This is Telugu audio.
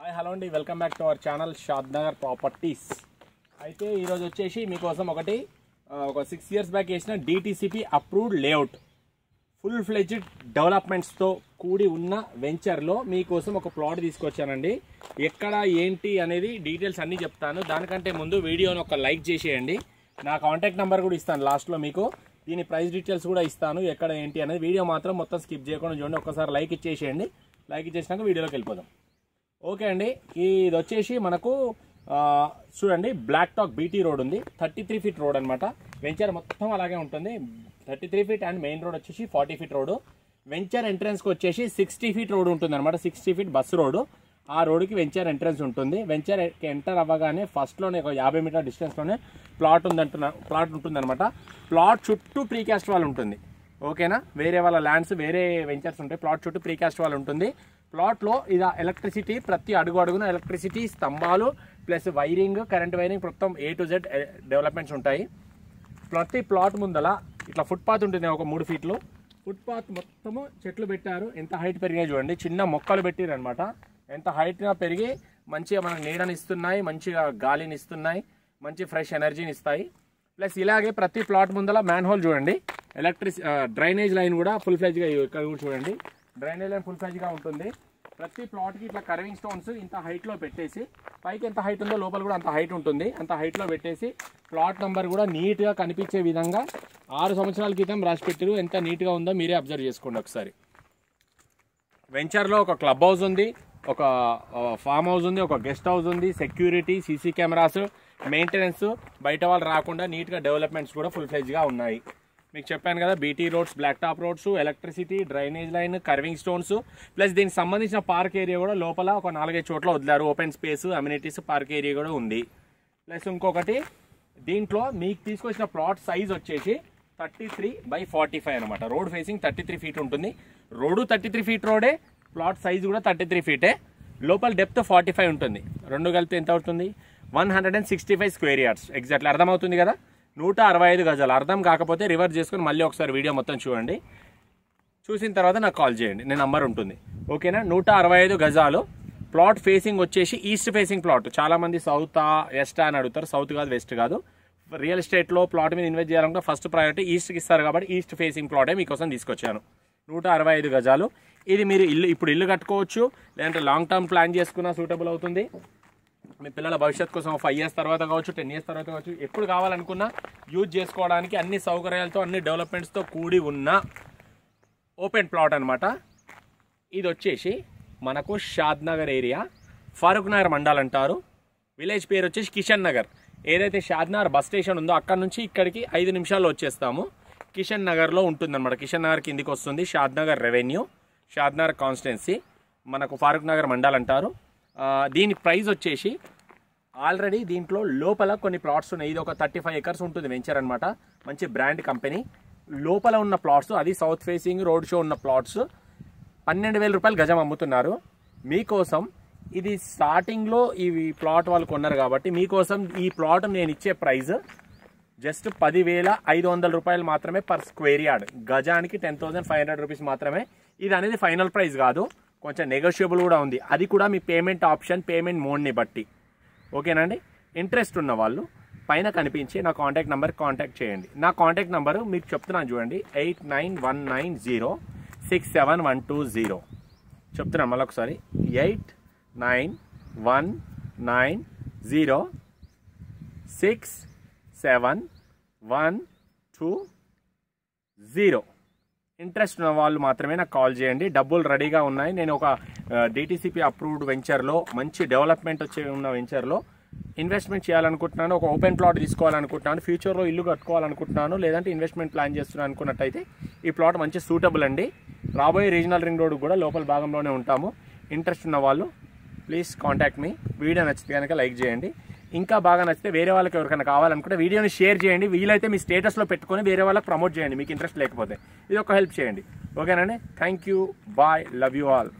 హాయ్ హలో అండి, welcome back to our channel Shadnagar properties. అయితే ఈరోజు వచ్చేసి మీకోసం ఒక 6 years బ్యాక్ వేసిన DTCP approved layout full fledged డెవలప్మెంట్స్తో కూడి ఉన్న వెంచర్లో మీకోసం ఒక ప్లాట్ తీసుకొచ్చానండి. ఎక్కడ ఏంటి అనేది డీటెయిల్స్ అన్నీ చెప్తాను. దానికంటే ముందు వీడియోని ఒక లైక్ చేసేయండి. నా కాంటాక్ట్ నెంబర్ కూడా ఇస్తాను లాస్ట్లో మీకు. దీని ప్రైస్ డీటెయిల్స్ కూడా ఇస్తాను, ఎక్కడ ఏంటి అనేది. వీడియో మాత్రం మొత్తం స్కిప్ చేయకుండా చూడండి. ఒకసారి లైక్ ఇచ్చేసేయండి. లైక్ ఇచ్చేసినాక వీడియోలోకి వెళ్ళిపోదాం. ఓకే అండి, ఇది వచ్చేసి మనకు చూడండి బ్లాక్ టాక్ బీటీ రోడ్ ఉంది. 33 feet రోడ్ అనమాట. వెంచర్ మొత్తం అలాగే ఉంటుంది. 33 feet అండ్ మెయిన్ రోడ్ వచ్చేసి 40 feet రోడ్. వెంచర్ ఎంట్రన్స్కి వచ్చేసి 60 feet రోడ్ ఉంటుంది అనమాట. 60 feet బస్సు రోడ్. ఆ రోడ్కి వెంచర్ ఎంట్రన్స్ ఉంటుంది. వెంచర్ ఎంటర్ అవ్వగానే ఫస్ట్లోనే ఒక 50 meter డిస్టెన్స్లోనే ప్లాట్ ఉంటుందన్నమాట. ప్లాట్ చుట్టూ ప్రీకాస్ట్ వాల్ ఉంటుంది. ఓకేనా, వేరే వాళ్ళ ల్యాండ్స్ వేరే వెంచర్స్ ఉంటాయి. ప్లాట్ చుట్టూ ప్రీకాస్ట్ వాల్ ఉంటుంది. ప్లాట్లో ఇది ఎలక్ట్రిసిటీ, ప్రతి అడుగున ఎలక్ట్రిసిటీ స్తంభాలు ప్లస్ వైరింగ్, కరెంట్ వైరింగ్ మొత్తం A to Z డెవలప్మెంట్స్ ఉంటాయి. ప్రతి ప్లాట్ ముందల ఇట్లా ఫుట్పాత్ ఉంటుంది, ఒక 3 feet. ఫుట్పాత్ మొత్తము చెట్లు పెట్టారు. ఎంత హైట్ పెరిగాయి చూడండి. చిన్న మొక్కలు పెట్టారు అనమాట. ఎంత హైట్గా పెరిగి మంచిగా మనకు నీడని ఇస్తున్నాయి, మంచిగా గాలిని ఇస్తున్నాయి, మంచి ఫ్రెష్ ఎనర్జీని ఇస్తాయి. ప్లస్ ఇలాగే ప్రతి ప్లాట్ ముందల మ్యాన్ హోల్ చూడండి. డ్రైనేజ్ లైన్ కూడా ఫుల్ ఫ్లెజ్గా ఇక్కడ కూడా చూడండి. డ్రైనేజ్ లైన్ ఫుల్ ఫ్లెజ్గా ఉంటుంది. ప్రతి ప్లాట్కి ఇట్లా కర్వింగ్ స్టోన్స్ ఇంత హైట్లో పెట్టేసి, పైకి ఎంత హైట్ ఉందో లోపల కూడా అంత హైట్ ఉంటుంది. అంత హైట్లో పెట్టేసి ప్లాట్ నెంబర్ కూడా నీట్గా కనిపించే విధంగా 6 సంవత్సరాల క్రితం రాసి పెట్టారు. ఎంత నీట్గా ఉందో మీరే అబ్జర్వ్ చేసుకోండి ఒకసారి. వెంచర్లో ఒక క్లబ్ హౌస్ ఉంది, ఒక ఫామ్ హౌస్ ఉంది, ఒక గెస్ట్ హౌస్ ఉంది, సెక్యూరిటీ, సీసీ కెమెరాస్, మెయింటెనెన్స్, బయట వాళ్ళు రాకుండా నీట్గా డెవలప్మెంట్స్ కూడా ఫుల్ ఫ్లెజ్గా ఉన్నాయి. మీకు చెప్పాను కదా, BT roads, black top roads, electricity, drainage line, kerbing stones, plus దీనికి సంబంధించిన పార్క్ ఏరియా కూడా లోపల ఒక 4-5 చోట్ల వదిలారు. Open space, amenities, park area కూడా ఉంది. ప్లస్ ఇంకొకటి, దీంట్లో మీకు తీసుకొచ్చిన ప్లాట్ సైజ్ వచ్చేసి 33/45 అనమాట. రోడ్ ఫేసింగ్ 33 feet ఉంటుంది. రోడ్డు 33 feet రోడే, ప్లాట్ సైజ్ కూడా 33 feet. లోపల డెప్త్ 45 ఉంటుంది. రెండు కలిపి ఎంత అవుతుంది? 165 square yards. ఎగ్జాక్ట్లీ అర్థమవుతుంది కదా. 165 గజాలు. అర్థం కాకపోతే రివర్స్ చేసుకుని మళ్ళీ ఒకసారి వీడియో మొత్తం చూడండి. చూసిన తర్వాత నాకు కాల్ చేయండి, నేను నంబర్ ఉంటుంది. ఓకేనా. 165 గజాలు. ప్లాట్ ఫేసింగ్ వచ్చేసి ఈస్ట్ ఫేసింగ్ ప్లాట్. చాలామంది సౌతా వెస్టా అని అడుగుతారు. సౌత్ కాదు, వెస్ట్ కాదు. రియల్ ఎస్టేట్లో ప్లాట్ మీద ఇన్వెస్ట్ చేయాలంటే ఫస్ట్ ప్రయారిటీ ఈస్ట్కి ఇస్తారు కాబట్టి ఈస్ట్ ఫేసింగ్ ప్లాటే మీకోసం తీసుకొచ్చాను. 165 గజాలు. ఇది మీరు ఇప్పుడు ఇల్లు కట్టుకోవచ్చు, లేదంటే లాంగ్ టర్మ్ ప్లాన్ చేసుకున్నా సూటబుల్ అవుతుంది. మీ పిల్లల భవిష్యత్తు కోసం 5 years తర్వాత కావచ్చు, 10 years తర్వాత కావచ్చు, ఎప్పుడు కావాలనుకున్నా యూజ్ చేసుకోవడానికి అన్ని సౌకర్యాలతో, అన్ని డెవలప్మెంట్స్తో కూడి ఉన్న ఓపెన్ ప్లాట్ అనమాట. ఇది వచ్చేసి మనకు షాద్నగర్ ఏరియా, ఫారూక్ నగర్ మండల్ అంటారు. విలేజ్ పేరు వచ్చేసి కిషన్ నగర్. ఏదైతే షాద్నగర్ బస్ స్టేషన్ ఉందో అక్కడ నుంచి ఇక్కడికి 5 నిమిషాల్లో వచ్చేస్తాము. కిషన్ నగర్లో ఉంటుందన్నమాట. కిషన్ నగర్ కిందికి వస్తుంది. షాద్నగర్ రెవెన్యూ, షాద్నగర్ కాన్స్టిట్యున్సీ, మనకు ఫారూక్ నగర్ మండల్ అంటారు. దీని ప్రైస్ వచ్చేసి ఆల్రెడీ దీంట్లో లోపల కొన్ని ప్లాట్స్ ఉన్నాయి. ఇది ఒక 35 acres ఉంటుంది వెంచర్ అనమాట. మంచి బ్రాండ్ కంపెనీ. లోపల ఉన్న ప్లాట్స్, అది సౌత్ ఫేసింగ్ రోడ్ షో ఉన్న ప్లాట్స్ 12,000 రూపాయలు గజం అమ్ముతున్నారు. మీకోసం ఇది స్టార్టింగ్లో ఈ ప్లాట్ వాళ్ళు కొన్నారు కాబట్టి మీకోసం ఈ ప్లాట్ నేను ఇచ్చే ప్రైస్ జస్ట్ 10,500 రూపాయలు మాత్రమే పర్ స్క్వేర్ యార్డ్. గజానికి 10,500 రూపీస్ మాత్రమే. ఇది అనేది ఫైనల్ ప్రైస్ కాదు, కొంచెం నెగోషియబుల్ కూడా ఉంది. అది కూడా మీ పేమెంట్ ఆప్షన్, పేమెంట్ మోడ్ని బట్టి. ఓకేనండి. ఇంట్రెస్ట్ ఉన్న వాళ్ళు పైన కనిపించే నా కాంటాక్ట్ నెంబర్ కాంటాక్ట్ చేయండి. నా కాంటాక్ట్ నెంబరు మీకు చెప్తున్నాను చూడండి, 8919067120. చెప్తున్నాను మళ్ళీ ఒకసారి, 8919067120. ఇంట్రెస్ట్ ఉన్న వాళ్ళు మాత్రమే నాకు కాల్ చేయండి. డబ్బులు రెడీగా ఉన్నాయి. నేను ఒక డిటిసిపి అప్రూవ్డ్ వెంచర్లో, మంచి డెవలప్మెంట్ వచ్చే ఉన్న వెంచర్లో ఇన్వెస్ట్మెంట్ చేయాలనుకుంటున్నాను. ఒక ఓపెన్ ప్లాట్ తీసుకోవాలనుకుంటున్నాను. ఫ్యూచర్లో ఇల్లు కట్టుకోవాలనుకుంటున్నాను, లేదంటే ఇన్వెస్ట్మెంట్ ప్లాన్ చేస్తున్నాను అనుకున్నట్టయితే ఈ ప్లాట్ మంచి సూటబుల్ అండి. రాబోయే రీజనల్ రింగ్ రోడ్ కూడా లోపల భాగంలోనే ఉంటాము. ఇంట్రెస్ట్ ఉన్న వాళ్ళు ప్లీజ్ కాంటాక్ట్ మీ. వీడియో నచ్చితే కనుక లైక్ చేయండి. ఇంకా బాగా నచ్చితే వేరే వాళ్ళకి ఎవరికైనా కావాలనుకుంటే వీడియోని షేర్ చేయండి. వీలైతే మీ స్టేటస్లో పెట్టుకొని వేరే వాళ్ళకి ప్రమోట్ చేయండి, మీకు ఇంట్రెస్ట్ లేకపోతే. ఇది ఒక హెల్ప్ చేయండి. ఓకేనండి. Thank you, bye, love you all.